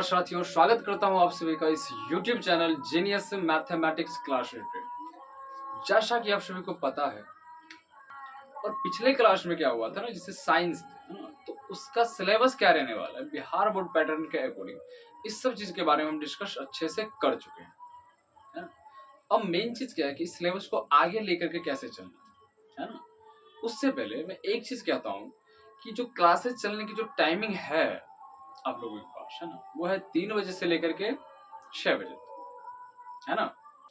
साथियों, स्वागत करता हूं आप सभी का इस YouTube channel genius mathematics class पे। जैसा कि आप सभी को पता है और पिछले क्लास में क्या हुआ था ना, जिससे साइंस थे ना, तो उसका सिलेबस क्या रहने वाला है बिहार बोर्ड पैटर्न के अकॉर्डिंग, इस सब चीज के बारे में हम डिस्कस अच्छे से कर चुके हैं, है ना। अब मेन चीज क्या है कि सिलेबस को आगे लेकर के कैसे चलना है ना। उससे पहले मैं एक चीज कहता हूँ कि जो क्लासेस चलने की जो टाइमिंग है आप लोगों के पास, है ना, वो है 3 बजे से लेकर के 6 बजे तक, है ना।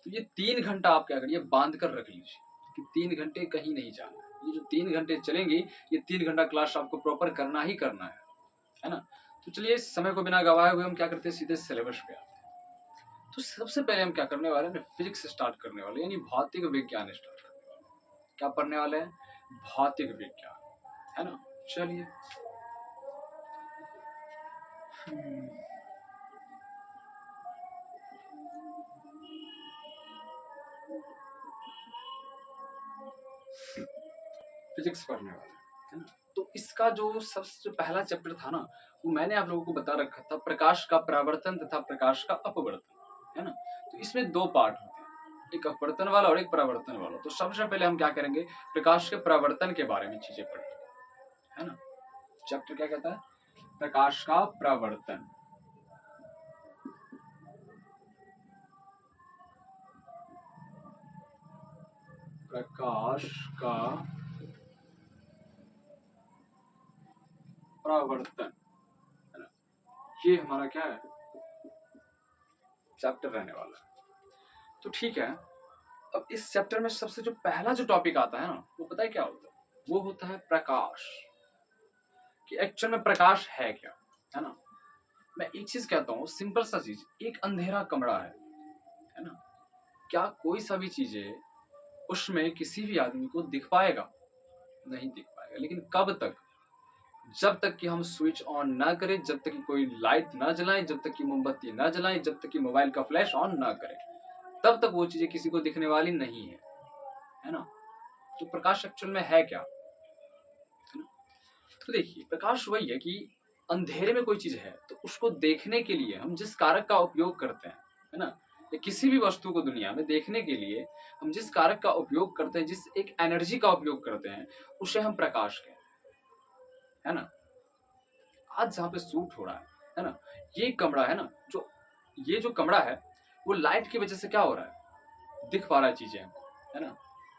तो ये 3 घंटा आप क्या करिए, बांध कर रख लीजिए कि 3 घंटे कहीं नहीं जाना है। ये जो 3 घंटे चलेंगी, ये 3 घंटा क्लास आपको प्रॉपर करना ही करना है ना। तो चलिए, इस समय को बिना गवाए हुए हम क्या करते हैं, सीधे सिलेबस पे आते हैं। तो सबसे पहले हम क्या करने वाले हैं, फिजिक्स स्टार्ट करने वाले, यानी भौतिक विज्ञान स्टार्ट करने वाले। क्या पढ़ने वाले हैं, भौतिक विज्ञान, है ना। चलिए, फिजिक्स पढ़ने वाले, है ना। तो इसका जो सबसे पहला चैप्टर था ना, वो मैंने आप लोगों को बता रखा था, प्रकाश का परावर्तन तथा प्रकाश का अपवर्तन, है ना। तो इसमें 2 पार्ट होते हैं, एक अपवर्तन वाला और एक परावर्तन वाला। तो सबसे पहले हम क्या करेंगे, प्रकाश के परावर्तन के बारे में चीजें पढ़ेंगे, है ना। चैप्टर क्या कहता है, प्रकाश का परावर्तन। प्रकाश का परावर्तन, है ना, ये हमारा क्या है, चैप्टर रहने वाला है। तो ठीक है, अब इस चैप्टर में सबसे जो पहला जो टॉपिक आता है ना, वो पता है क्या होता है, वो होता है प्रकाश, कि एक्चुअल में प्रकाश है क्या, है ना। मैं एक चीज कहता हूँ, सिंपल सा चीज, एक अंधेरा कमरा है ना, क्या कोई सा भी चीजें उसमें किसी भी आदमी को दिख पाएगा, नहीं दिख पाएगा। लेकिन कब तक, जब तक कि हम स्विच ऑन ना करें, जब तक कि कोई लाइट ना जलाएं, जब तक कि मोमबत्ती ना जलाएं, जब तक कि मोबाइल का फ्लैश ऑन ना करें, तब तक वो चीजें किसी को दिखने वाली नहीं है ना। तो प्रकाश एक्चुअल में है क्या, है ना। तो देखिए, प्रकाश वही है कि अंधेरे में कोई चीज है तो उसको देखने के लिए हम जिस कारक का उपयोग करते हैं, है ना, या किसी भी वस्तु को दुनिया में देखने के लिए हम जिस कारक का उपयोग करते हैं, जिस एक एनर्जी का उपयोग करते हैं, उसे हम प्रकाश कहते हैं, है ना। आज जहाँ पे शूट हो रहा है ना, ये कमरा है ना, जो ये जो कमरा है, वो लाइट की वजह से क्या हो रहा है, दिख पा रहा है चीजें हमको, है ना।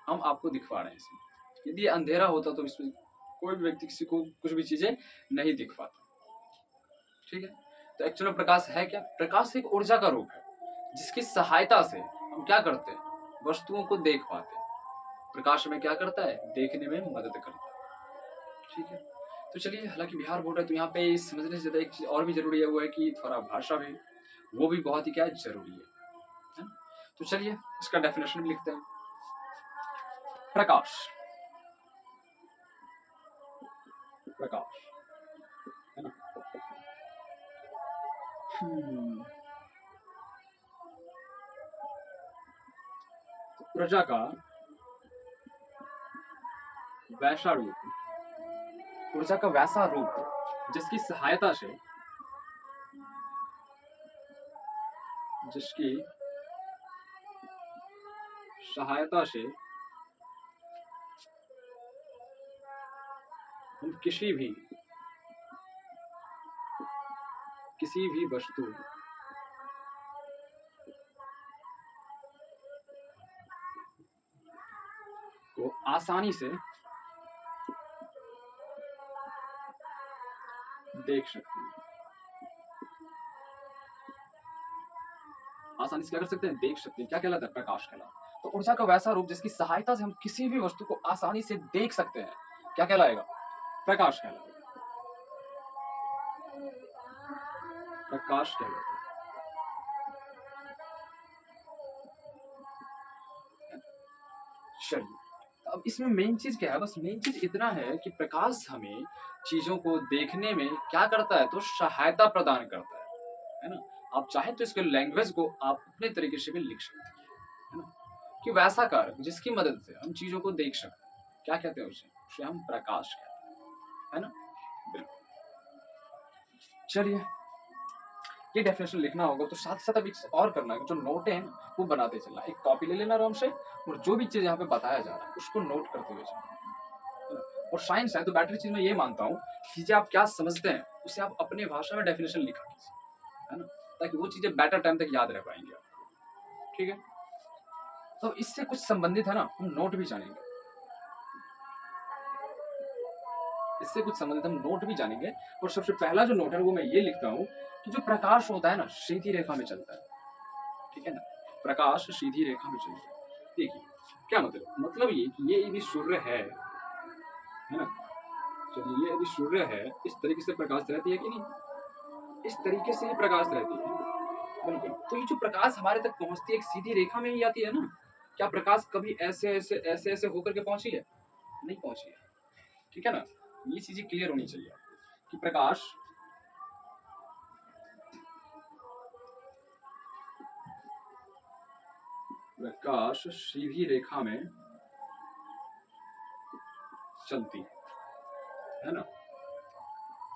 हम आपको दिख पा रहे हैं इसमें। यदि अंधेरा होता तो इसमें कोई भी व्यक्ति किसी को कुछ भी चीजें नहीं दिख पाता, ठीक है। तो एक्चुअल में प्रकाश है क्या, प्रकाश एक ऊर्जा का रूप है जिसकी सहायता से हम क्या करते हैं, वस्तुओं को देख पाते हैं। प्रकाश में क्या करता है, देखने में मदद करता है, ठीक है। तो चलिए, हालांकि बिहार बोर्ड है तो यहाँ पे समझने से ज्यादा एक चीज और भी जरूरी है, वो है कि थोड़ा भाषा भी, वो भी बहुत ही क्या जरूरी है ना? तो चलिए, इसका डेफिनेशन भी लिखते हैं। प्रकाश, प्रकाश, है ना। ऊर्जा का वैसा रूप, ऊर्जा का वैसा रूप जिसकी सहायता से, जिसकी सहायता से हम किसी भी वस्तु को आसानी से देख सकते हैं। आसानी से क्या कर सकते हैं, देख सकते हैं। क्या कहलाता है, प्रकाश कहलाता है। तो ऊर्जा का वैसा रूप जिसकी सहायता से हम किसी भी वस्तु को आसानी से देख सकते हैं, क्या कहलाएगा, प्रकाश कहलाएगा, प्रकाश कहलाता है। चलिए, अब इसमें मेन चीज क्या है, बस मेन चीज इतना है कि प्रकाश हमें चीजों को देखने में क्या करता है, तो सहायता प्रदान करता है ना। आप चाहे तो इसके लैंग्वेज को आप अपने तरीके से भी लिख सकते हैं, है ना, कि वैसा कारक जिसकी मदद से हम चीजों को देख सकते हैं, क्या कहते हैं उसे हम प्रकाश कहते हैं, है ना। बिल्कुल। चलिए, ये डेफिनेशन लिखना होगा तो साथ साथ अभी और करना है, जो नोट है ना वो बनाते चलना, एक कॉपी ले लेना आराम से और जो भी चीज यहाँ पे बताया जा रहा है उसको नोट करते हुए चलना। और साइंस है तो बेटर चीज मैं ये मानता हूँ, चीजें आप क्या समझते हैं उसे आप अपने भाषा में डेफिनेशन लिखा कीजिए, है ना, ताकि वो चीजें बेटर टाइम तक याद रह पाएंगे आप। ठीक है, तो इससे कुछ संबंधित है ना, हम नोट भी जानेंगे, इससे कुछ संबंधित हम नोट भी जानेंगे। और सबसे पहला जो नोट है वो मैं ये लिखता हूँ कि जो प्रकाश होता है ना सीधी रेखा में चलता है, ठीक है ना, प्रकाश सीधी रेखा में चलता है। देखिए क्या मतलब ये कि ये यदि सूर्य है ना, चलिए ये यदि सूर्य है इस तरीके से प्रकाश रहती है कि नहीं, इस तरीके से ही प्रकाश रहती है, बिल्कुल। तो ये जो प्रकाश हमारे तक पहुंचती है एक सीधी रेखा में ही आती है ना, क्या प्रकाश कभी ऐसे ऐसे ऐसे ऐसे होकर के पहुंची है? नहीं पहुंची है, ठीक है ना। ये चीजें क्लियर होनी चाहिए कि प्रकाश सीधी रेखा में चलती है ना,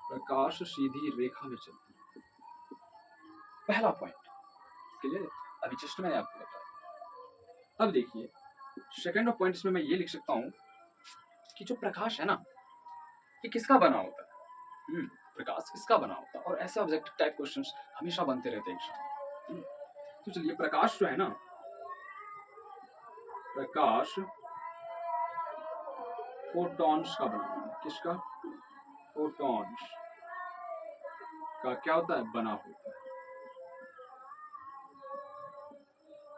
प्रकाश सीधी रेखा में चलती है, पहला पॉइंट क्लियर। अभी जस्ट मैंने आपको बताया। अब देखिए सेकंड पॉइंट इसमें मैं ये लिख सकता हूं कि जो प्रकाश है ना ये किसका बना होता है, प्रकाश किसका बना होता है, और ऐसे ऑब्जेक्टिव टाइप क्वेश्चंस हमेशा बनते रहते हैं एग्जाम। तो चलिए प्रकाश जो है ना, प्रकाश फोटॉन्स का बना होता है, किसका, फोटॉन्स का क्या होता है, बना होता है।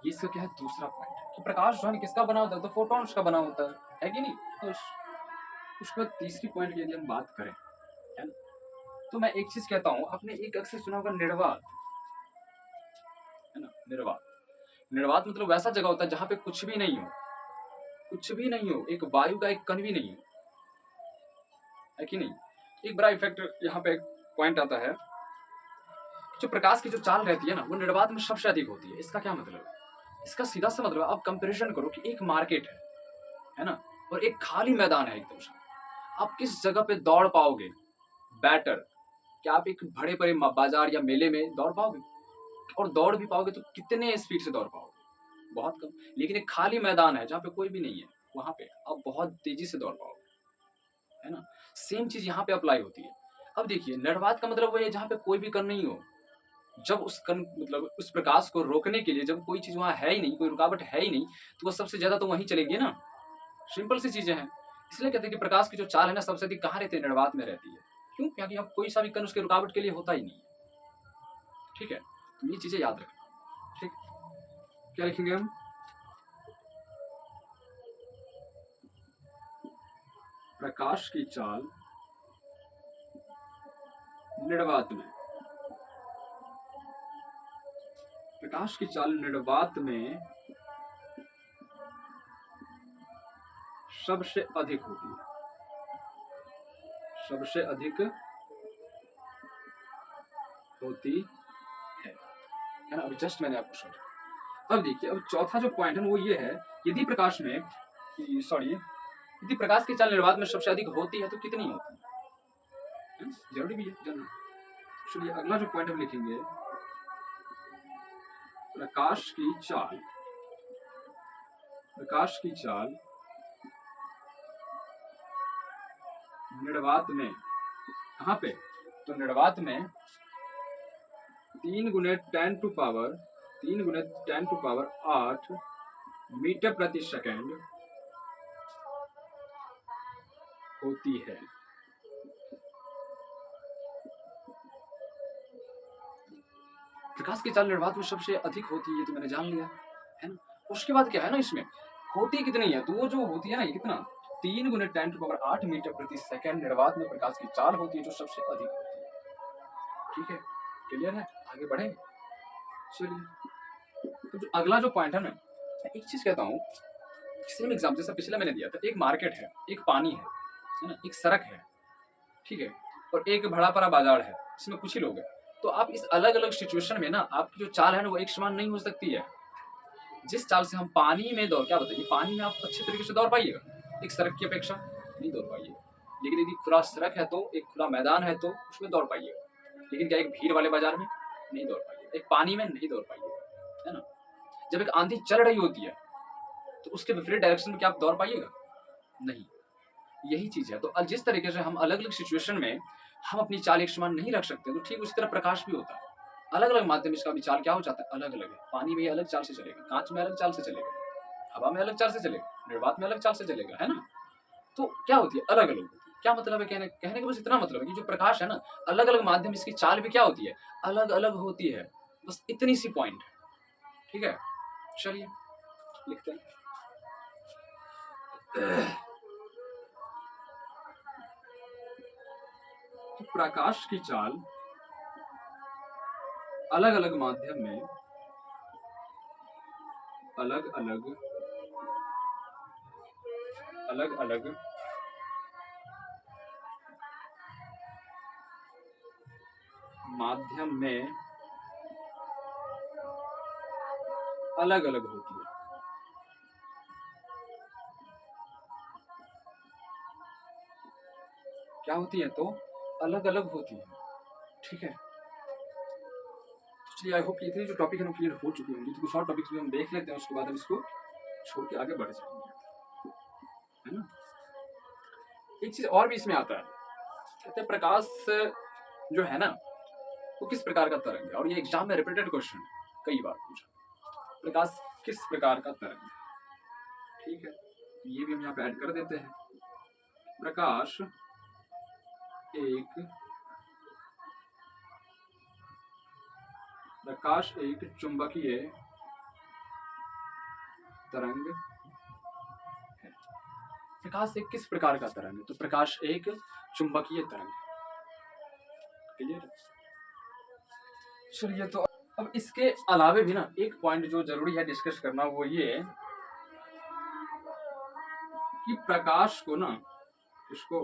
ये इसका क्या है दूसरा पॉइंट कि प्रकाश जो है किसका बना होता है, तो फोटॉन्स का बना होता है कि नहीं। तो उसके बाद तीसरी पॉइंट की यदि हम बात करें, है ना, तो मैं एक चीज कहता हूं, आपने एक अक्सर सुना होगा निर्वात, है ना, निर्वात। निर्वात मतलब वैसा जगह होता है जहां पे कुछ भी नहीं हो, कुछ भी नहीं हो, एक वायु का एक कण भी नहीं हो, है कि नहीं। एक बड़ा इफेक्ट यहाँ पे एक पॉइंट आता है, जो प्रकाश की जो चाल रहती है ना वो निर्वात में सबसे अधिक होती है। इसका क्या मतलब है, इसका सीधा सा मतलब आप कंपैरिजन करो कि एक मार्केट है ना, और एक खाली मैदान है एकदम से, आप किस जगह पे दौड़ पाओगे बेटर, क्या आप एक बड़े बड़े बाजार या मेले में दौड़ पाओगे, और दौड़ भी पाओगे तो कितने स्पीड से दौड़ पाओगे, बहुत कम। लेकिन एक खाली मैदान है जहाँ पे कोई भी नहीं है, वहां पे आप बहुत तेजी से दौड़ पाओगे, है ना। सेम चीज यहाँ पे अप्लाई होती है। अब देखिए निर्वात का मतलब वो है जहाँ पे कोई भी कण नहीं हो, जब उस कण मतलब उस प्रकाश को रोकने के लिए जब कोई चीज वहां है ही नहीं, कोई रुकावट है ही नहीं, तो वो सबसे ज्यादा तो वहीं चलेगी ना, सिंपल सी चीजें हैं। इसलिए कहते हैं कि प्रकाश की जो चाल है ना सबसे अधिक कहाँ रहती है, निर्वात में रहती है। क्यों, क्योंकि अब कोई सा भी कण उसके रुकावट के लिए होता ही नहीं है, ठीक है। तो ये चीजें याद रखना, ठीक। क्या लिखेंगे हम, प्रकाश की चाल निर्वात में, प्रकाश की चाल निर्वात में सबसे अधिक होती है, सबसे अधिक होती है ना। अभी जस्ट मैंने आपको समझा। अब देखिए अब चौथा जो पॉइंट है वो ये है, यदि प्रकाश में सॉरी यदि प्रकाश की चाल निर्वात में सबसे अधिक होती है तो कितनी होती है, जरूरी भी है जानना। चलिए अगला जो पॉइंट हम लिखेंगे, प्रकाश की चाल, प्रकाश की चाल निर्वात में, कहाँ पे, तो निर्वात में 3 गुने 10 टू पावर 8 मीटर प्रति सेकंड होती है। प्रकाश की चाल निर्वात में सबसे अधिक होती है तो मैंने जान लिया, है ना। उसके बाद क्या है ना, इसमें होती कितनी है, तो वो जो होती है ना ये कितना, 3 गुने 10 टू पावर 8 मीटर प्रति सेकंड निर्वात में प्रकाश की चाल होती है जो सबसे अधिक होती है, ठीक है। क्लियर है, आगे बढ़े। चलिए तो जो अगला जो पॉइंट है ना, एक चीज कहता हूँ, सेम एग्जाम्पल जैसा पिछला मैंने दिया था, एक मार्केट है, एक पानी है ना, एक सड़क है, ठीक है, और एक बड़ा बड़ा बाजार है, इसमें कुछ ही लोग हैं। तो आप इस अलग अलग सिचुएशन में ना आपकी जो चाल है ना वो एक समान नहीं हो सकती है। जिस चाल से हम पानी में दौड़, क्या बताइए, पानी में आप अच्छे तरीके से दौड़ पाइएगा एक सड़क की अपेक्षा, नहीं दौड़ पाइएगा। लेकिन यदि खुला सड़क है तो, एक खुला मैदान है तो उसमें दौड़ पाइएगा। लेकिन क्या एक भीड़ वाले बाजार में, नहीं दौड़ पाइएगा, एक पानी में नहीं दौड़ पाइएगा, है ना। जब एक आंधी चल रही होती है तो उसके विपरीत डायरेक्शन में क्या आप दौड़ पाइएगा? नहीं। यही चीज है। तो जिस तरीके से हम अलग अलग सिचुएशन में हम अपनी चाल एक समान नहीं रख सकते, तो ठीक उसी तरह प्रकाश भी होता है। अलग अलग माध्यम इसका भी चाल क्या हो जाता है, अलग अलग है। पानी में अलग चाल से चलेगा, कांच में अलग चाल से चलेगा, हवा में अलग चाल से चलेगा, निर्वात में अलग चाल से चलेगा, है ना। तो क्या होती है, अलग अलग होती है। क्या मतलब है, कहने का बस इतना मतलब है कि जो प्रकाश है ना, अलग अलग माध्यम इसकी चाल भी क्या होती है, अलग अलग होती है। बस इतनी सी पॉइंट है, ठीक है। चलिए लिखते हैं। तो प्रकाश की चाल अलग अलग माध्यम में अलग अलग माध्यम में अलग अलग होती है। क्या होती है, तो अलग अलग होती है, ठीक है। चलिए आई होप कि इतनी जो टॉपिक है ना क्लियर हो चुकी होंगी। तो कुछ और टॉपिक्स भी हम देख लेते हैं, उसके बाद हम इसको छोड़ के आगे बढ़ जाएंगे, है ना। एक चीज और भी इसमें आता है, कहते हैं प्रकाश जो है ना वो किस प्रकार का तरंग है। और ये एग्जाम में रिपीटेड क्वेश्चन है, कई बार पूछा, प्रकाश किस प्रकार का तरंग है, ठीक है। ये भी हम यहाँ पे ऐड कर देते हैं। प्रकाश एक चुंबकीय तरंग है। प्रकाश एक किस प्रकार का तरंग है, तो प्रकाश एक चुंबकीय तरंग है, क्लियर। चलिए तो अब इसके अलावे भी ना एक पॉइंट जो जरूरी है डिस्कस करना, वो ये कि प्रकाश को ना, इसको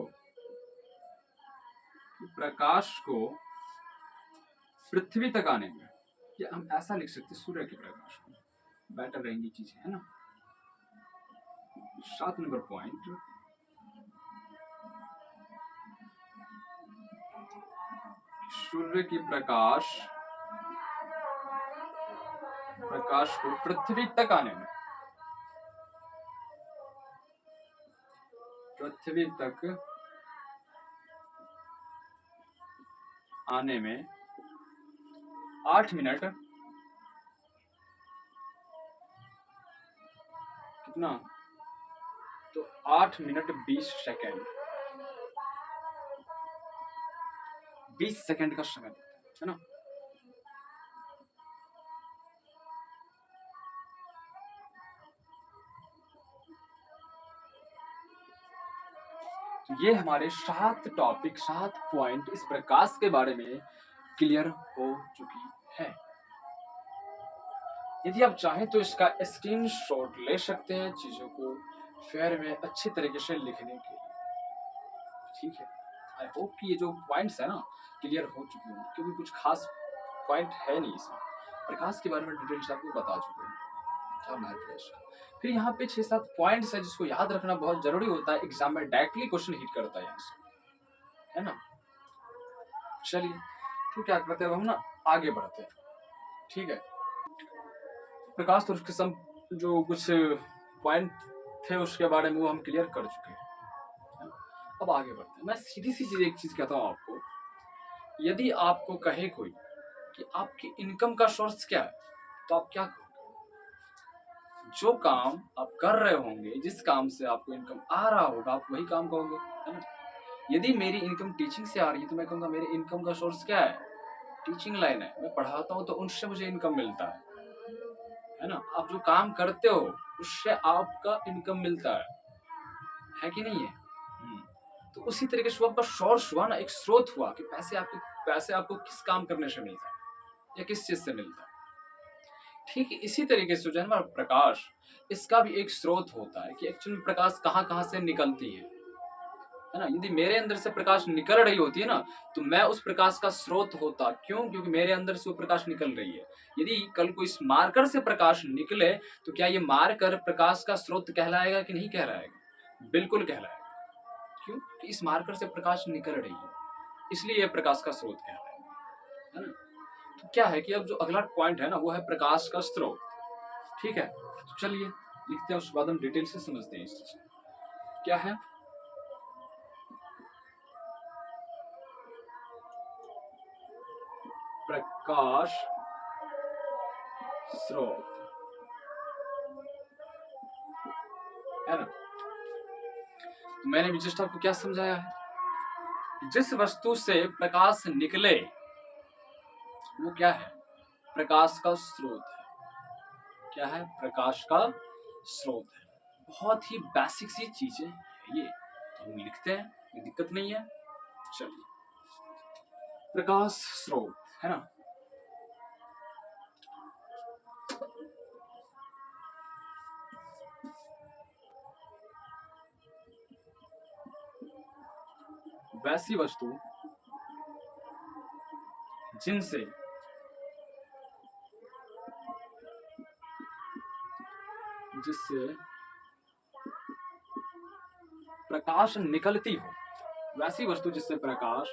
प्रकाश को पृथ्वी तक आने में, या हम ऐसा लिख सकते सूर्य के प्रकाश को, बेटर रहेंगी चीजें, है ना। 7 नंबर पॉइंट, सूर्य की प्रकाश को पृथ्वी तक आने में, पृथ्वी तक आने में 8 मिनट कितना, तो 8 मिनट 20 सेकेंड, 20 सेकेंड का समय है ना। ये हमारे 7 टॉपिक, 7 पॉइंट इस प्रकाश के बारे में क्लियर हो चुकी है। यदि आप चाहें तो इसका स्क्रीनशॉट ले सकते हैं चीजों को फेयर में अच्छे तरीके से लिखने के लिए, ठीक है। आई होप कि ये जो पॉइंट्स है ना क्लियर हो चुके होंगे, क्योंकि कुछ खास पॉइंट है नहीं इसमें। प्रकाश के बारे में डिटेल्स आपको बता चुके हैं, क्या महत्व है इसका। फिर यहाँ पे 6-7 पॉइंट्स है जिसको याद रखना बहुत जरूरी होता है, एग्जाम में डायरेक्टली क्वेश्चन हिट करता है यहाँ से, है ना। चलिए तो क्या करते हैं, हम ना आगे बढ़ते हैं, ठीक है। प्रकाश तो उसके सब जो कुछ पॉइंट थे उसके बारे में वो हम क्लियर कर चुके हैं, अब आगे बढ़ते हैं। मैं सीधी सी चीज एक चीज कहता हूँ आपको, यदि आपको कहे कोई कि आपकी इनकम का सोर्स क्या है, तो आप क्या कहोगे। जो काम आप कर रहे होंगे, जिस काम से आपको इनकम आ रहा होगा, आप वही काम कहोगे, है ना। यदि मेरी इनकम टीचिंग से आ रही है तो मैं कहूँगा मेरे इनकम का सोर्स क्या है, टीचिंग लाइन है, मैं पढ़ाता हूँ तो उनसे मुझे इनकम मिलता है ना। आप जो काम करते हो उससे आपका इनकम मिलता है कि नहीं है। तो उसी तरीके से आपका सोर्स हुआ ना, एक स्रोत हुआ कि पैसे आपको किस काम करने से मिलता है या किस चीज से मिलता है। ठीक इसी तरीके से जो है ना प्रकाश, इसका भी एक स्रोत होता है कि एक्चुअली प्रकाश कहाँ कहाँ से निकलती है ना। यदि मेरे अंदर से प्रकाश निकल रही होती है ना, तो मैं उस प्रकाश का स्रोत होता, क्यों, क्योंकि मेरे अंदर से वो प्रकाश निकल रही है। यदि कल को इस मार्कर से प्रकाश निकले तो क्या ये मार्कर प्रकाश का स्रोत कहलाएगा कि नहीं कहलाएगा, बिल्कुल कहलाएगा। क्यों, कि इस मार्कर से प्रकाश निकल रही है, इसलिए यह प्रकाश का स्रोत कहलाएगा, है ना। तो क्या है कि अब जो अगला पॉइंट है ना वो है प्रकाश का स्रोत। ठीक है, तो चलिए लिखते हैं, उसके बाद हम डिटेल से समझते हैं इस चीज क्या है। प्रकाश स्रोत है ना। तो मैंने भी जस्ट आपको क्या समझाया है, जिस वस्तु से प्रकाश निकले वो क्या है, प्रकाश का स्रोत है। क्या है, प्रकाश का स्रोत है। बहुत ही बेसिक सी चीजें है ये, तो हम लिखते हैं, कोई दिक्कत नहीं है। चलिए, प्रकाश स्रोत है ना। वैसी वस्तु जिनसे जिससे प्रकाश निकलती हो, वैसी वस्तु जिससे प्रकाश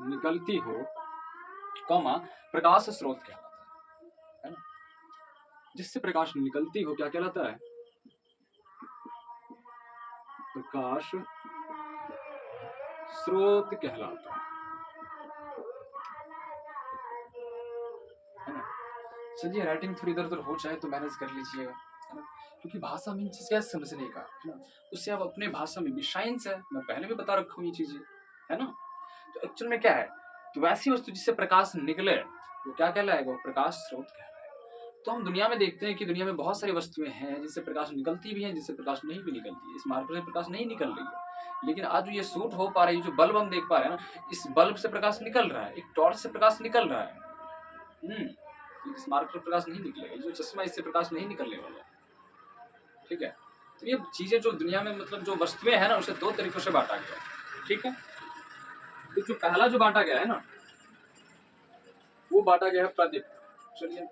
निकलती हो, कॉमा प्रकाश स्रोत कहलाता है ना। जिससे प्रकाश निकलती हो क्या कहलाता है, प्रकाश स्रोत कहलाता है ना। चलिए, राइटिंग थोड़ी इधर उधर हो जाए तो मैनेज कर लीजिएगा, है ना, क्योंकि भाषा में इन चीज क्या समझने का है ना, उससे आप अपने भाषा में भी साइंस है, मैं पहले भी बता रखा हूँ ये चीजें, है ना। तो एक्चुअल में क्या है, तो वैसी वस्तु जिससे प्रकाश निकले वो क्या कहलाएगा, वो प्रकाश स्रोत कहलाएगा। तो हम दुनिया में देखते हैं कि दुनिया में बहुत सारी वस्तुएं हैं जिससे प्रकाश निकलती भी हैं, जिससे प्रकाश नहीं भी निकलती है। इस मार्ग से प्रकाश नहीं निकल रही है, लेकिन आज ये शूट हो पा रही है, जो बल्ब हम देख पा रहे हैं ना, इस बल्ब से प्रकाश निकल रहा है, एक टॉर्च से प्रकाश निकल रहा है। इस मार्ग से प्रकाश नहीं निकलेगा, जो चश्मा इससे प्रकाश नहीं निकलने वाला। ठीक है, तो ये चीजें जो दुनिया में मतलब जो वस्तुएं हैं ना, उसे दो तरीकों से बांटा गया है। ठीक है, तो जो पहला जो बांटा गया है ना, वो बांटा गया है प्रदीप्त। चलिए,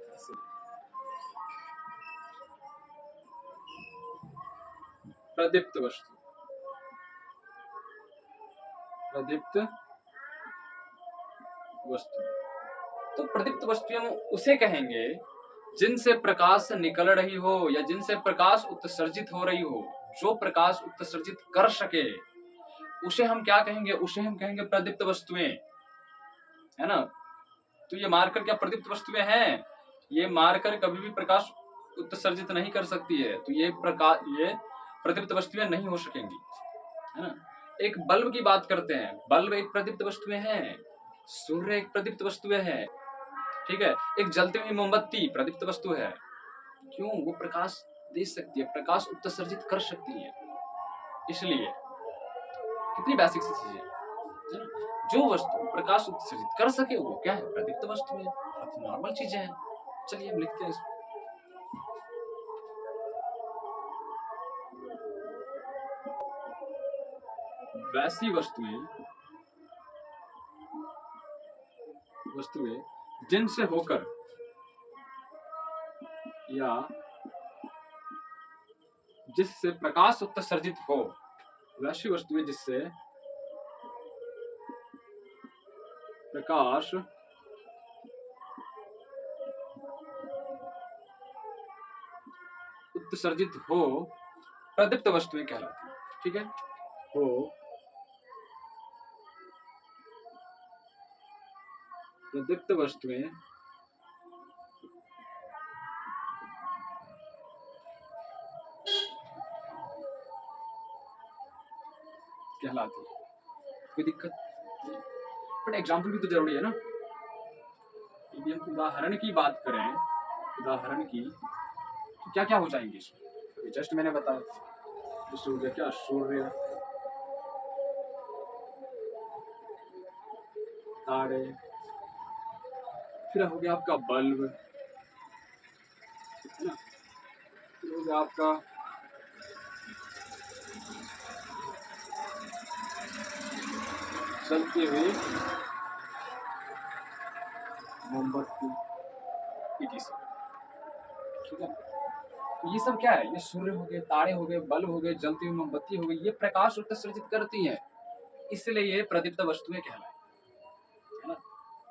प्रदीप्त वस्तु, प्रदीप्त वस्तु। तो प्रदीप्त वस्तुएं हम उसे कहेंगे जिनसे प्रकाश निकल रही हो या जिनसे प्रकाश उत्सर्जित हो रही हो, जो प्रकाश उत्सर्जित कर सके उसे हम क्या कहेंगे, उसे हम कहेंगे प्रदीप्त वस्तुएं, है ना। तो ये मार्कर क्या प्रदीप्त वस्तुएं हैं, ये मार्कर कभी भी प्रकाश उत्सर्जित नहीं कर सकती है, तो ये प्रदीप्त वस्तुएं नहीं हो सकेंगी, है ना। एक बल्ब की बात करते हैं, बल्ब एक प्रदीप्त वस्तुएं हैं, सूर्य एक प्रदीप्त वस्तुएं है। ठीक है, एक जलती हुई मोमबत्ती प्रदीप्त वस्तु है, क्यों, वो प्रकाश दे सकती है, प्रकाश उत्सर्जित कर सकती है, इसलिए। कितनी बेसिक सी चीज है, जो वस्तु प्रकाश उत्सर्जित कर सके वो क्या है, प्रदीप्त वस्तु है। बहुत नॉर्मल चीजें हैं। चलिए हम लिखते हैं इसको, वैसी वस्तुएं जिनसे होकर या जिससे प्रकाश उत्सर्जित हो, वैसी वस्तुएं जिससे प्रकाश उत्सर्जित हो, प्रदीप्त वस्तुएं कहलाती है। ठीक है, हो प्रदीप्त वस्तुएं कहलाती है। कोई दिक्कत, बट एग्जाम्पल भी तो जरूरी है ना। यदि हम उदाहरण की बात करें, उदाहरण की, तो क्या क्या हो जाएंगे इसमें, जस्ट मैंने बताया, तो सूर्य क्या, सूर्य, तारे, फिर हो गया आपका बल्ब, है ना, फिर हो गया आपका चलती हुई मोमबत्ती, ठीक है। तो ये सब क्या है, ये सूर्य हो गए, तारे हो गए, बल्ब हो गए, जलती हुई मोमबत्ती हो गई, ये प्रकाश उत्सर्जित करती है, इसलिए ये प्रदीप्त वस्तुएं कहलाएंगी, है ना।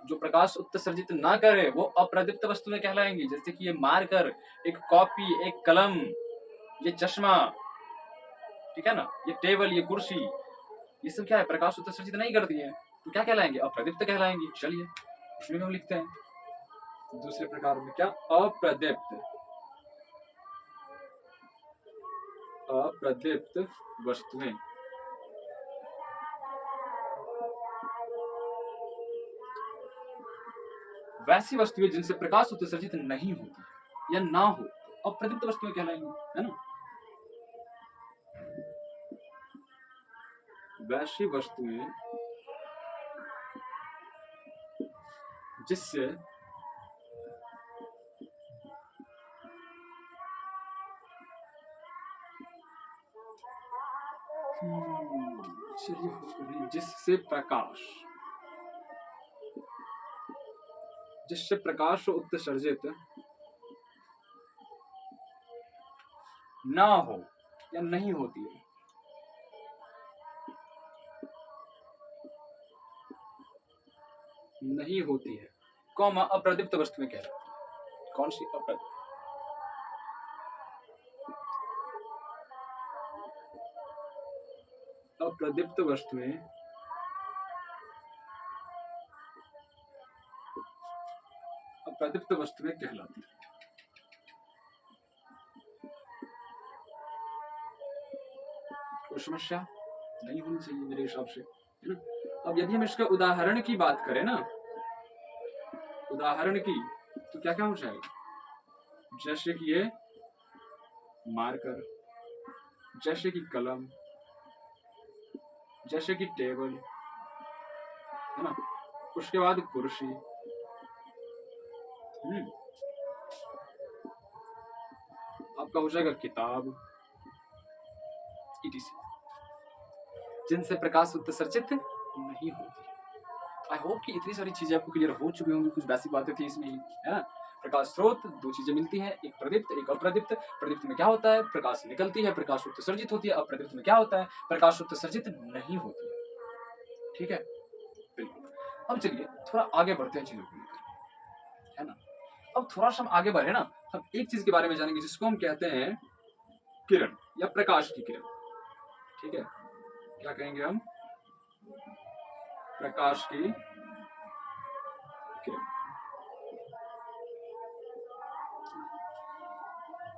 जो प्रकाश उत्सर्जित ना करे वो अप्रदीप्त वस्तुएं कहलाएंगी, जैसे कि ये मार्कर, एक कॉपी, एक कलम, ये चश्मा, ठीक है ना, ये टेबल, ये कुर्सी, ये सब क्या है, प्रकाश उत्सर्जित नहीं करती है, तो क्या कहलाएंगे, अप्रदीप्त कहलाएंगी। चलिए उसमें भी हम लिखते हैं दूसरे प्रकार में, क्या, अप्रदीप्त, अप्रदीप्त वस्तुएं। वैसी वस्तुएं जिनसे प्रकाश उत्सर्जित नहीं होती या ना हो तो अप्रदीप्त वस्तुएं कहलाएंगी, है ना। वैसी वस्तुएं जिससे जिससे प्रकाश, जिससे प्रकाश उत्सर्जित ना हो या नहीं होती है, नहीं होती है, कौमा अप्रदीप्त वस्तुएं कहलाती है। कौन सी अप्रदीप्त, अप्रदीप्त वस्तुएं अप्रदीप्त वस्तुएं कहलाती है। कोई समस्या नहीं होनी चाहिए मेरे हिसाब से, है ना। अब यदि हम इसके उदाहरण की बात करें ना, उदाहरण की, तो क्या क्या हो जाएगा, जैसे कि ये मार्कर, जैसे कि कलम, जैसे कि टेबल, है ना, उसके बाद कुर्सी, आपका हो जाएगा किताब, etc, जिनसे प्रकाश उत्सर्जित नहीं होती। आई होप कि इतनी सारी चीजें आपको क्लियर हो चुकी होंगी। कुछ बेसिक बातें थी इसमें, है ना। प्रकाश स्रोत, दो चीजें मिलती हैं, एक प्रदीप्त, एक अप्रदीप्त। प्रदीप्त में क्या होता है, प्रकाश निकलती है, प्रकाश उत्सर्जित होती है। अप्रदीप्त में क्या होता है, प्रकाश उत्सर्जित नहीं होती है। ठीक है, बिल्कुल। अब चलिए थोड़ा आगे बढ़ते हैं चीजों को लेकर, है ना। अब थोड़ा सा हम आगे बढ़े ना, हम एक चीज के बारे में जानेंगे जिसको हम कहते हैं किरण या प्रकाश की किरण। ठीक है, क्या कहेंगे हम, प्रकाश की किरण।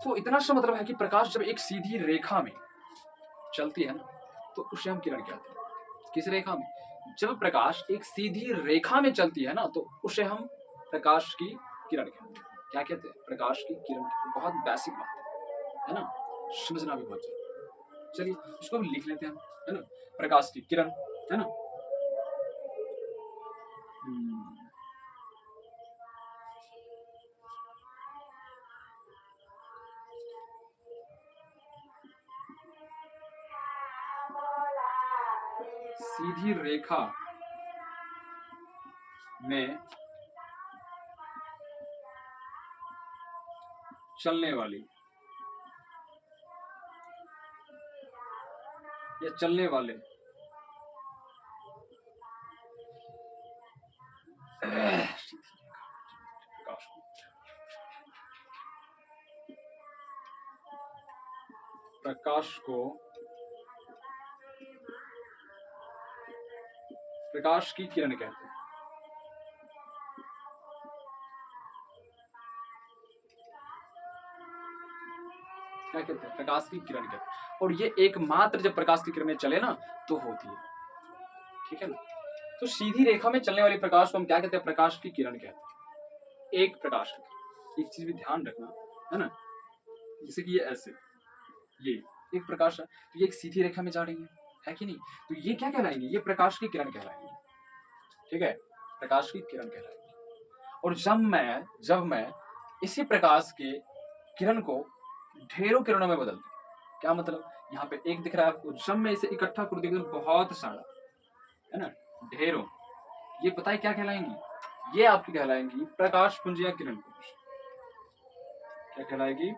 तो इतना सा मतलब है कि प्रकाश जब एक सीधी रेखा में चलती है ना, तो उसे हम किरण कहते हैं। किस रेखा में, जब प्रकाश एक सीधी रेखा में चलती है ना, तो उसे हम प्रकाश की किरण कहते हैं। क्या कहते हैं, प्रकाश की किरण। बहुत बेसिक बात है ना, समझना भी बहुत जरूरी। चलिए इसको हम लिख लेते हैं, है ना, प्रकाश की किरण, है ना। सीधी रेखा में चलने वाली या चलने वाले प्रकाश को प्रकाश की किरण कहते हैं। क्या कहते हैं, प्रकाश की किरण कहते हैं। और ये एकमात्र जब प्रकाश की किरणें चले ना तो होती है। ठीक है ना, तो सीधी रेखा में चलने वाली प्रकाश को हम क्या कहते हैं, प्रकाश की किरण कहते हैं। एक प्रकाश की, एक चीज भी ध्यान रखना, है ना, जैसे कि ये ऐसे, ये एक प्रकाश है, तो ये एक सीधी रेखा में जा रही है कि नहीं, तो ये क्या कहलाएंगे, ये प्रकाश की किरण कहलाएंगे। ठीक है, प्रकाश की किरण कहलाएंगे। और जब मैं इसी प्रकाश के किरण को ढेरों किरणों में बदल दूं, क्या मतलब, यहाँ पे एक दिख रहा है आपको, जब मैं इसे इकट्ठा कर दूं बहुत सारा, है ना, ढेरों, ये पता है क्या कहलाएंगी, ये आपकी कहलाएंगी प्रकाश पुंज या किरण पुंज। क्या कहलाएगी,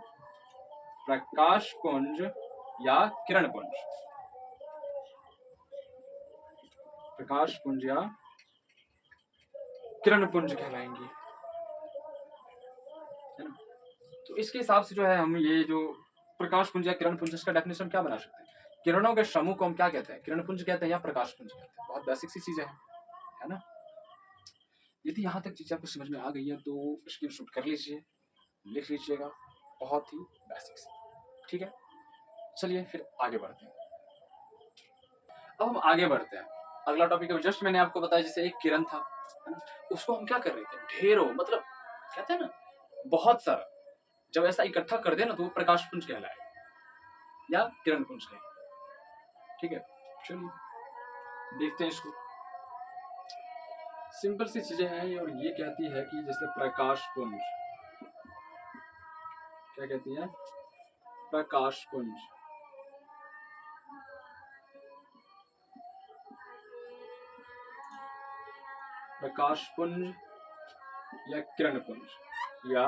प्रकाश पुंज या किरण पुंज। प्रकाश पुंज या किरण पुंज कहलाएंगी, है ना। तो इसके हिसाब से जो है हम ये जो प्रकाश पुंज या किरण पुंज, इसका डेफिनेशन क्या बना सकते हैं? किरणों के समूह को हम क्या कहते हैं? किरण पुंज कहते हैं या प्रकाश पुंज कहते हैं? बहुत बेसिक सी चीजें हैं, है ना। यदि यहाँ तक चीजें आपको समझ में आ गई है तो स्क्रीनशॉट कर लीजिए, लिख लीजिएगा, बहुत ही बेसिक सी, ठीक है। चलिए फिर आगे बढ़ते हैं। अब हम आगे बढ़ते हैं, अगला टॉपिक है, जस्ट मैंने आपको बताया जैसे एक किरण था, है ना, उसको हम क्या कर रहे थे? ढेरों, मतलब कहते हैं ना बहुत सारा, जब ऐसा इकट्ठा कर दे ना तो वो प्रकाश पुंज कहलाए या किरण पुंज कहलाए, ठीक है। चलिए देखते हैं इसको। सिंपल सी चीजें हैं और ये कहती है कि जैसे प्रकाश पुंज, क्या कहती है? प्रकाश पुंज, प्रकाश पुंज या किरण पुंज या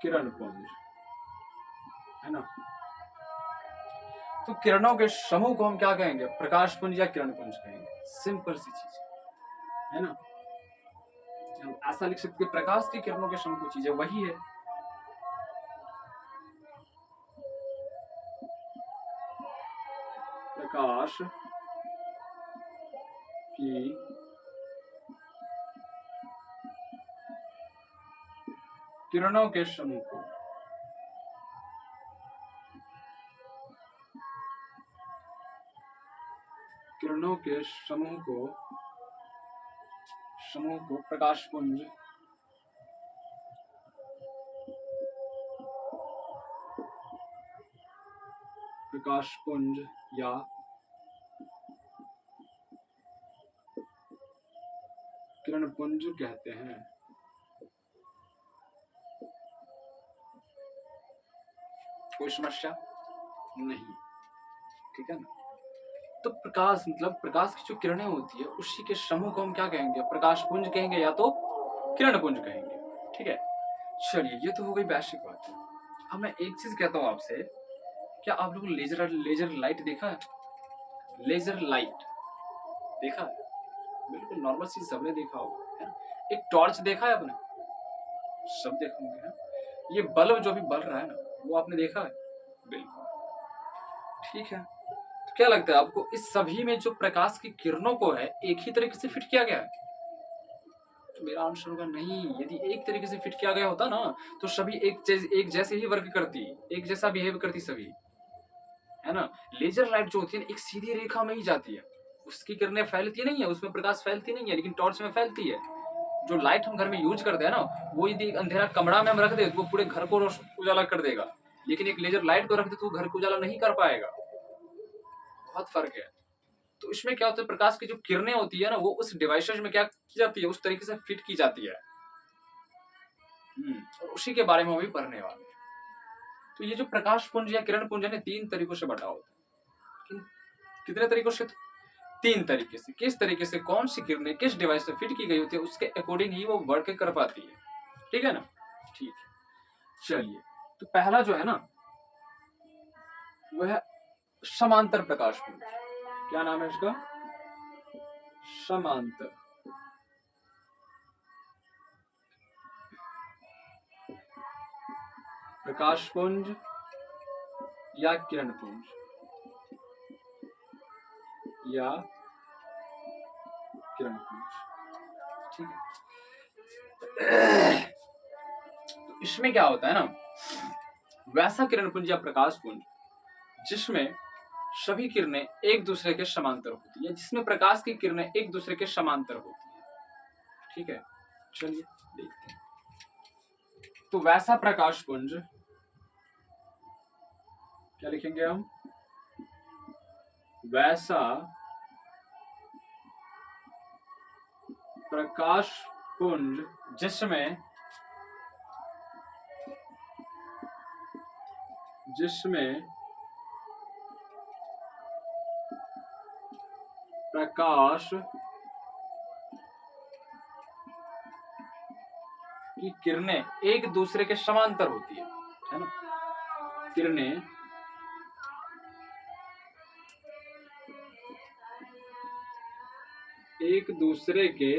किरण पुंज, है ना। तो किरणों के समूह को हम क्या कहेंगे? प्रकाश पुंज या किरण पुंज कहेंगे। सिंपल सी चीज है ना। हम ऐसा लिख सकते हैं प्रकाश की किरणों के समूह को चीजें वही है। प्रकाश की किरणों के समूह को प्रकाश पुंज या किरण पुंज कहते हैं। कोई समस्या नहीं, ठीक है ना। तो प्रकाश मतलब प्रकाश की जो किरणें होती है उसी के समूह को हम क्या कहेंगे? प्रकाश पुंज कहेंगे या तो किरण पुंज कहेंगे, ठीक है। चलिए ये तो हो गई बेसिक बात। अब मैं एक चीज कहता हूँ आपसे, क्या आप लोगों ने लेजर लाइट देखा है? लेजर लाइट देखा है? बिल्कुल नॉर्मल चीज सबने देखा होगा, है ना। एक टॉर्च देखा है आपने? सब देखा होंगे, है। ये बल्ब जो भी बल रहा है ना, वो आपने देखा है? बिल्कुल, ठीक है। तो क्या लगता है आपको, इस सभी में जो प्रकाश की किरणों को है एक ही तरीके से फिट किया गया है? तो मेरा आंसर होगा नहीं। यदि एक तरीके से फिट किया गया होता ना तो सभी एक जैसे ही वर्क करती, एक जैसा बिहेव करती सभी, है ना। लेजर लाइट जो होती है ना एक सीधी रेखा में ही जाती है, उसकी किरणें फैलती नहीं है, उसमें प्रकाश फैलती नहीं है, लेकिन टॉर्च में फैलती है। जो लाइट हम घर में यूज करते हैं ना, वो यदि अंधेरा कमरा में हम रख दे तो वो पूरे घर को उजाला कर देगा, लेकिन एक लेजर लाइट को रख दे तो वो घर को उजाला नहीं कर पाएगा। बहुत फर्क है। तो इसमें क्या होता है, प्रकाश की जो किरणें होती है ना वो उस डिवाइसेज में क्या की जाती है, उस तरीके से फिट की जाती है। और उसी के बारे में हम भी पढ़ने वाले हैं। तो ये जो प्रकाश पुंज या किरण पुंज है 3 तरीकों से बटा होता है। कितने तरीकों से? 3 तरीके से। किस तरीके से, कौन सी किरणें किस डिवाइस से फिट की गई होती है उसके अकॉर्डिंग ही वो वर्क कर पाती है, ठीक है ना। ठीक है, चलिए। तो पहला जो है ना वह है समांतर प्रकाश पुंज। क्या नाम है इसका? समांतर प्रकाश पुंज या किरण पुंज या किरण पुंज, ठीक है। तो इसमें क्या होता है ना, वैसा किरण पुंज या प्रकाश पुंज जिसमें सभी किरणें एक दूसरे के समांतर होती है, जिसमें प्रकाश की किरणें एक दूसरे के समांतर होती है, ठीक है। चलिए देखते हैं। तो वैसा प्रकाश पुंज, क्या लिखेंगे हम? वैसा प्रकाश पुंज जिसमें प्रकाश की किरणें एक दूसरे के समांतर होती है ना। किरणें एक दूसरे के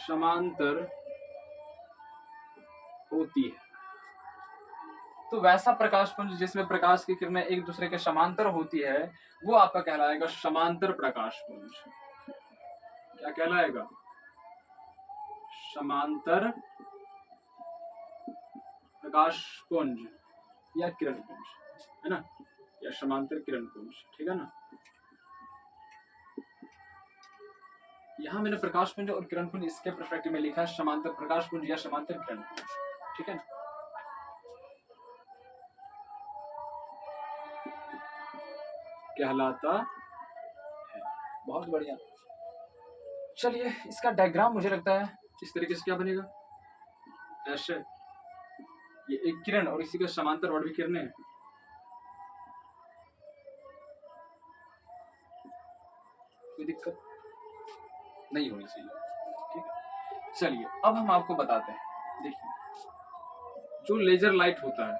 समांतर होती है। तो वैसा प्रकाश पुंज जिसमें प्रकाश की किरणें एक दूसरे के समांतर होती है वो आपका कहलाएगा समांतर प्रकाश पुंज। क्या कहलाएगा? समांतर प्रकाश पुंज या किरण पुंज, है ना, या समांतर किरण पुंज, ठीक है ना। यहां मैंने प्रकाश पुंज और किरण पुंज इसके पर्सपेक्टिव में लिखा है समांतर प्रकाश पुंज या समांतर किरण पुंज, ठीक है ना। कहलाता है। बहुत बढ़िया। चलिए इसका डायग्राम मुझे लगता है इस तरीके से क्या बनेगा, ऐसे ये एक किरण और इसी के समांतर और भी किरणें हैं। कोई दिक्कत नहीं होनी चाहिए, ठीक है। चलिए अब हम आपको बताते हैं, देखिए जो लेजर लाइट होता है,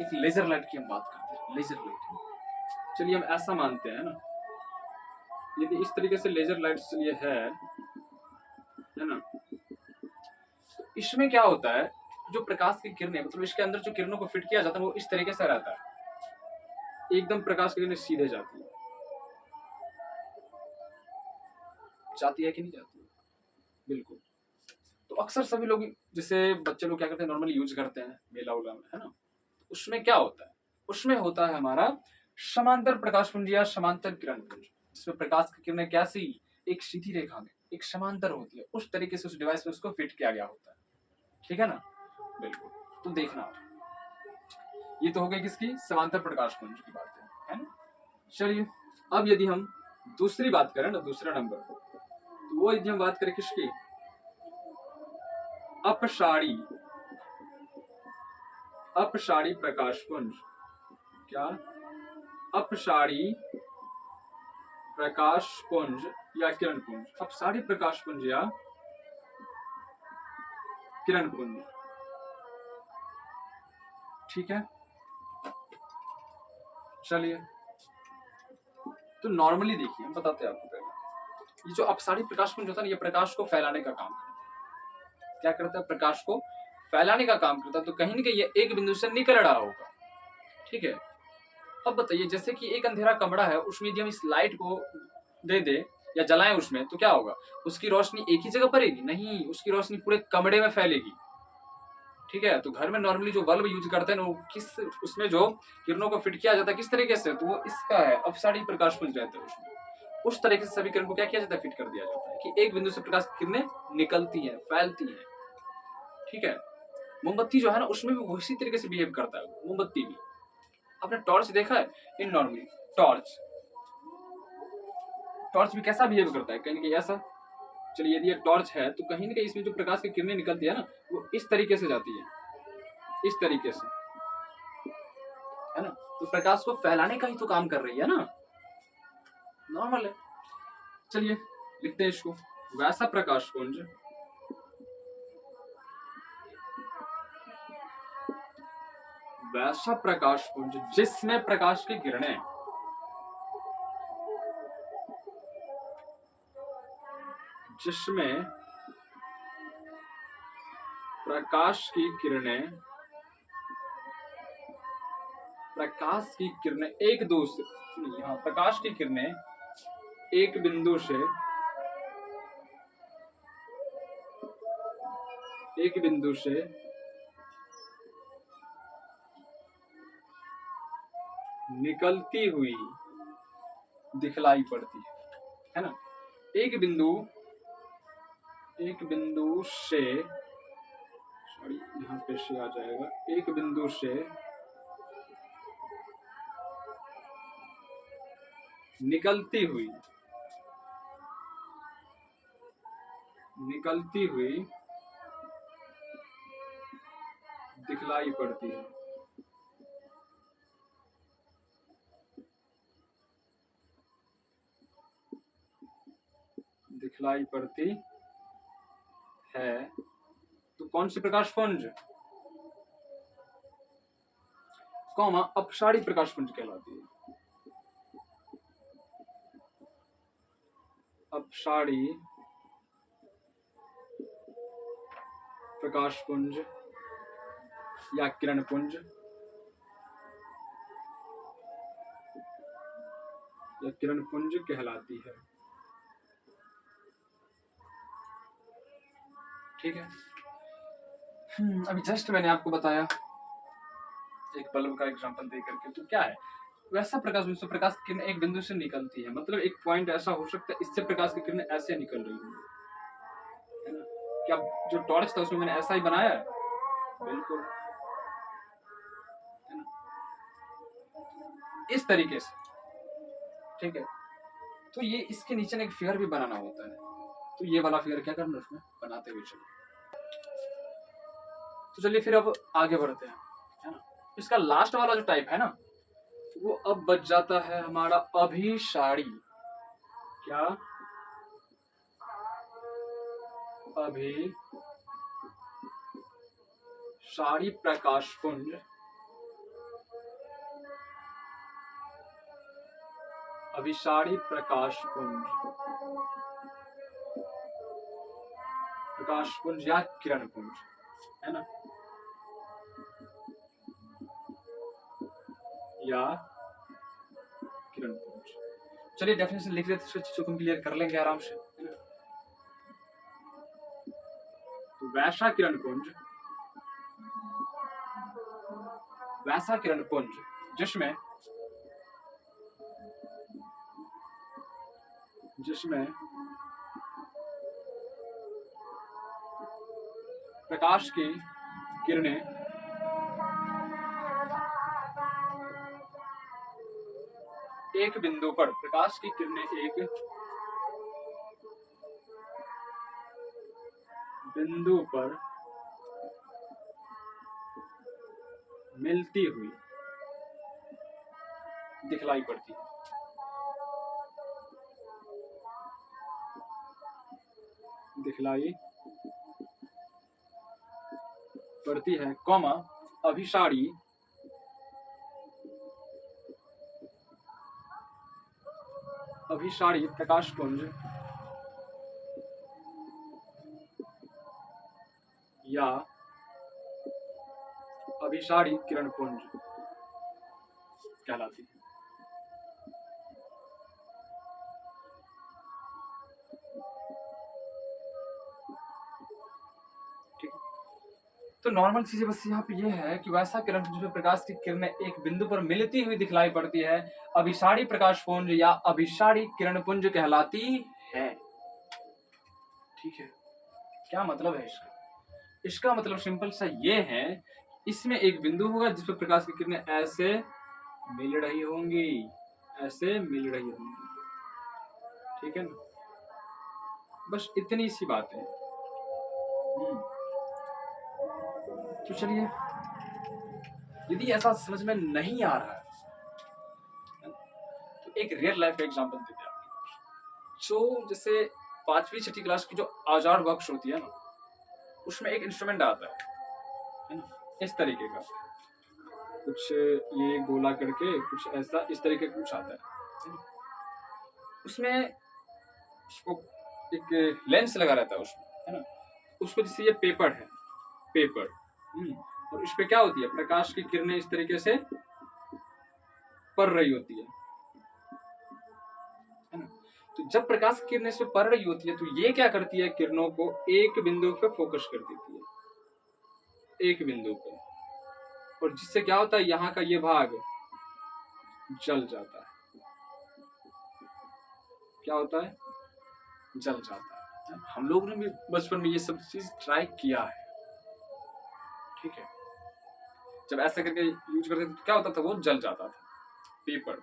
एक लेजर लाइट की हम बात करते हैं, लेजर लाइट। चलिए हम ऐसा मानते हैं ना, यदि इस तरीके से लेजर लाइट ये है ना, तो इसमें क्या होता है, जो प्रकाश की किरणें मतलब इसके अंदर जो किरणों को फिट किया जाता है वो इस तरीके से रहता है, एकदम प्रकाश की किरणें सीधे जाती है। जाती है कि नहीं जाती है? बिल्कुल। तो अक्सर सभी लोग, जैसे बच्चे लोग क्या करते हैं, नॉर्मली यूज करते हैं मेला उला में, है ना। उसमें क्या होता है, उसमें होता है हमारा समांतर प्रकाश पुंज या समांतर किरण पुंज, जिसमें प्रकाश की किरणें कैसी एक सीधी रेखा में एक समांतर होती है, उस तरीके से उस डिवाइस में उसको फिट किया गया होता है, ठीक है ना। बिल्कुल। तो देखना, ये तो हो गई किसकी, समांतर प्रकाश पुंज की बात है ना। चलिए अब यदि हम दूसरी बात करें ना, दूसरा नंबर, तो वो यदि हम बात करें किसकी, अपसारी, अपसारी प्रकाश पुंज। क्या? अपसारी प्रकाश पुंज या किरण पुंज, अपसारी प्रकाश पुंज या किरण पुंज, ठीक है। चलिए तो नॉर्मली देखिए, हम बताते हैं आपको पहले, ये जो अपसारी प्रकाश पुंज होता है ना, ये प्रकाश को फैलाने का काम करता है। क्या करता है? प्रकाश को फैलाने का काम करता है। तो कहीं ना कहीं ये एक बिंदु से निकल रहा होगा, ठीक है। अब बताइए, जैसे कि एक अंधेरा कमरा है, उसमें यदि हम इस लाइट को दे दे या जलाएं उसमें, तो क्या होगा, उसकी रोशनी एक ही जगह पड़ेगी? नहीं, उसकी रोशनी पूरे कमरे में फैलेगी, ठीक है। तो घर में नॉर्मली जो बल्ब यूज करते हैं वो किस, उसमें जो किरणों को फिट किया जाता है किस तरीके से, तो वो इसका है, अपसारी प्रकाश पुंज रहता है उसमें। उस तरीके से सभी किरण को क्या किया जाता है, फिट कर दिया जाता है कि एक बिंदु से प्रकाश की किरणें निकलती हैं, फैलती हैं, ठीक है। मोमबत्ती जो है ना, उसमें भी उसी तरीके से बिहेव करता है मोमबत्ती भी। आपने टॉर्च देखा है, इन नॉर्मली टॉर्च, टॉर्च भी कैसा बिहेव करता है, कहीं ना कहीं ऐसा। चलिए यदि ये टॉर्च है तो कहीं ना कहीं इसमें जो प्रकाश की किरणें निकलती है ना, वो इस तरीके से जाती है, इस तरीके से, है ना। तो प्रकाश को फैलाने का ही तो काम कर रही है ना, नॉर्मल है। चलिए लिखते हैं इसको, वैसा प्रकाश पुंज, वैसा प्रकाश पुंज जिसमें प्रकाश की किरणें, जिसमें प्रकाश की किरणें, प्रकाश की किरणें एक दूसरे, यहाँ प्रकाश की किरणें एक बिंदु से, एक बिंदु से निकलती हुई दिखलाई पड़ती है ना। एक बिंदु, एक बिंदु से, सॉरी यहाँ पे से आ जाएगा, एक बिंदु से निकलती हुई, निकलती हुई दिखलाई पड़ती है। दिखलाई पड़ती है, तो कौन सी प्रकाश पुंज, कौमा अपसारी प्रकाश पुंज कहलाती है। अपसारी प्रकाश पुंज या किरण पुंज या किरण पुंज कहलाती है। ठीक है। अभी जस्ट मैंने आपको बताया एक बल्ब का एग्जांपल दे करके, तो क्या है वैसा प्रकाश, उससे प्रकाश की किरण एक बिंदु से निकलती है, मतलब एक पॉइंट ऐसा हो सकता है इससे प्रकाश की किरणें ऐसे निकल रही होंगी, है ना। क्या जो टॉर्च था उसमें मैंने ऐसा ही बनाया है? बिल्कुल, है ना, इस तरीके से। ठीक है, तो ये इसके नीचे एक फिगर भी बनाना होता है, तो ये वाला फिगर क्या करना उसमें बनाते हुए चलो। तो चलिए फिर अब आगे बढ़ते हैं, है ना। इसका लास्ट वाला जो टाइप है ना, वो अब बच जाता है हमारा अभिसारी। क्या? अभिसारी प्रकाश पुंज। अभिसारी प्रकाश पुंज, प्रकाश पुंज या किरण पुंज, है ना, या किरण पुंज। चलिए डेफिनेशन लिख लेते हैं, चीजों को क्लियर कर लेंगे आराम से, है ना। तो वैसा किरण पुंज, वैसा किरण पुंज जिसमें प्रकाश की किरणें एक बिंदु पर, प्रकाश की किरणें एक बिंदु पर मिलती हुई दिखलाई पड़ती है, दिखलाई पड़ती है, कॉमा अभिसारी प्रकाश पुंज या अभिसारी किरण पुंज कहलाती है। ठीक है, तो नॉर्मल चीजें बस यहाँ पे ये है कि वैसा किरण पुंज में प्रकाश की किरणें एक बिंदु पर मिलती हुई दिखलाई पड़ती है, अभिसारी प्रकाश पुंज या अभिसारी किरण पुंज कहलाती है। ठीक है, क्या मतलब है इसका? इसका मतलब सिंपल सा ये है, इसमें एक बिंदु होगा जिस पर प्रकाश की किरणें ऐसे मिल रही होंगी, ऐसे मिल रही होंगी। ठीक है ना, बस इतनी सी बात है। तो चलिए, यदि ऐसा समझ में नहीं आ रहा है तो एक रियल लाइफ एग्जांपल देते हैं आपको। जो जैसे 5वीं 6ठी क्लास की जो औजार बॉक्स होती है ना, उसमें एक इंस्ट्रूमेंट आता है ना, इस तरीके का, कुछ ये गोला करके कुछ ऐसा इस तरीके का कुछ आता है। उसमें उसको एक लेंस लगा रहता है उसमें, है ना। उसको जैसे ये पेपर है, पेपर, और इस पे क्या होती है, प्रकाश की किरणें इस तरीके से पड़ रही होती है ना। तो जब प्रकाश की किरणें इस पे पड़ रही होती है तो ये क्या करती है, किरणों को एक बिंदु पे फोकस कर देती है, एक बिंदु पे, और जिससे क्या होता है, यहाँ का ये भाग जल जाता है। क्या होता है? जल जाता है। हम लोगों ने भी बचपन में ये सब चीज ट्राई किया है। ठीक है, जब ऐसा करके यूज करते तो क्या होता था, वो जल जाता था पेपर,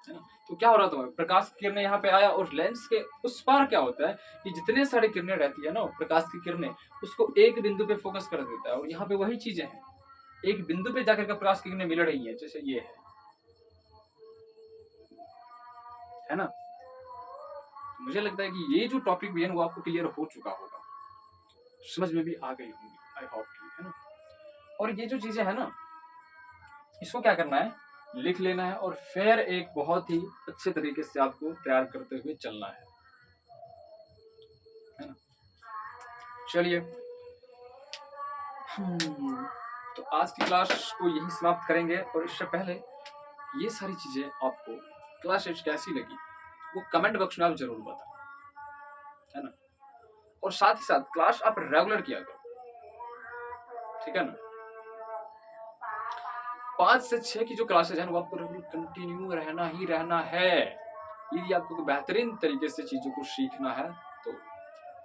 है ना। तो क्या हो रहा था, प्रकाश की किरणें यहाँ पे आया और लेंस के उस पार क्या होता है कि जितने सारे किरणें रहती है ना, प्रकाश की किरणें उसको एक बिंदु पे फोकस कर देता है, और यहाँ पे वही चीजें हैं, एक बिंदु पे जाकर के प्रकाश की किरणें मिल रही है, जैसे ये है ना। मुझे लगता है कि ये जो टॉपिक भी है वो आपको क्लियर हो चुका होगा, समझ में भी आ गई होगी, आई होप की, है ना। और ये जो चीजें है ना, इसको क्या करना है, लिख लेना है, और फिर एक बहुत ही अच्छे तरीके से आपको तैयार करते हुए चलना है। चलिए, तो आज की क्लास को यही समाप्त करेंगे। और इससे पहले ये सारी चीजें आपको क्लास कैसी लगी वो कमेंट बॉक्स में आप जरूर बताएं, है ना। और साथ ही साथ क्लास आप रेगुलर किया करो, ठीक है ना। 5 से 6 की जो क्लासेज है वो आपको रेगुलर कंटिन्यू रहना है, यदि आपको बेहतरीन तरीके से चीजों को सीखना है तो।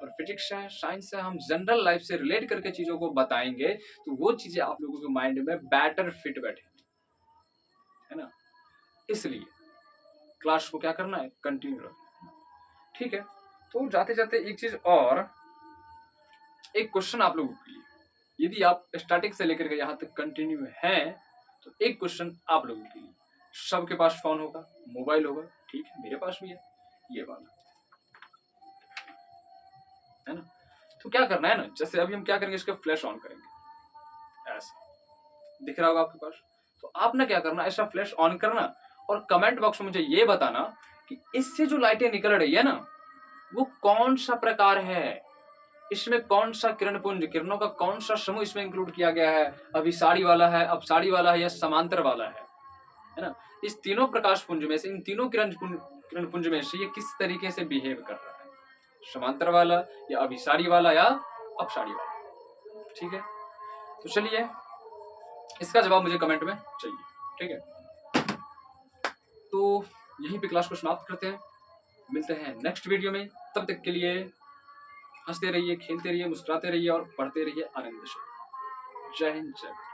और फिजिक्स है, साइंस है, हम जनरल लाइफ से रिलेट करके चीजों को बताएंगे तो वो चीजें आप लोगों के माइंड में बेटर फिट बैठेंगी, है ना। इसलिए क्लास को क्या करना है, कंटिन्यू रखना, ठीक है। तो जाते जाते एक चीज और, एक क्वेश्चन आप लोगों के लिए, यदि आप स्टार्टिंग से लेकर के यहाँ तक कंटिन्यू हैं तो एक क्वेश्चन आप लोगों के लिए, सबके पास फोन होगा, मोबाइल होगा, ठीक है, मेरे पास भी है ये वाला, है ना। तो क्या करना है ना, जैसे अभी हम क्या करेंगे, इसका फ्लैश ऑन करेंगे, ऐसा दिख रहा होगा आपके पास। तो आपने क्या करना, ऐसा फ्लैश ऑन करना और कमेंट बॉक्स में मुझे ये बताना कि इससे जो लाइटें निकल रही है ना वो कौन सा प्रकार है, इसमें कौन सा किरण पुंज, किरणों का कौन सा समूह इसमें इंक्लूड किया गया है, अभिसारी वाला है, अपसारी वाला है या समांतर वाला है ना। इस तीनों प्रकाश पुंज में से, इन तीनों किरण पुंज में से ये किस तरीके से बिहेव कर रहा है, समांतर वाला या अभिसारी वाला या अपसारी वाला, ठीक है। तो चलिए, इसका जवाब मुझे कमेंट में चाहिए, ठीक है। तो यहीं पे क्लास को समाप्त करते हैं, मिलते हैं नेक्स्ट वीडियो में। तब तक के लिए हंसते रहिए, खेलते रहिए, मुस्कुराते रहिए और पढ़ते रहिए आनंद से। जय हिंद, जय भारत।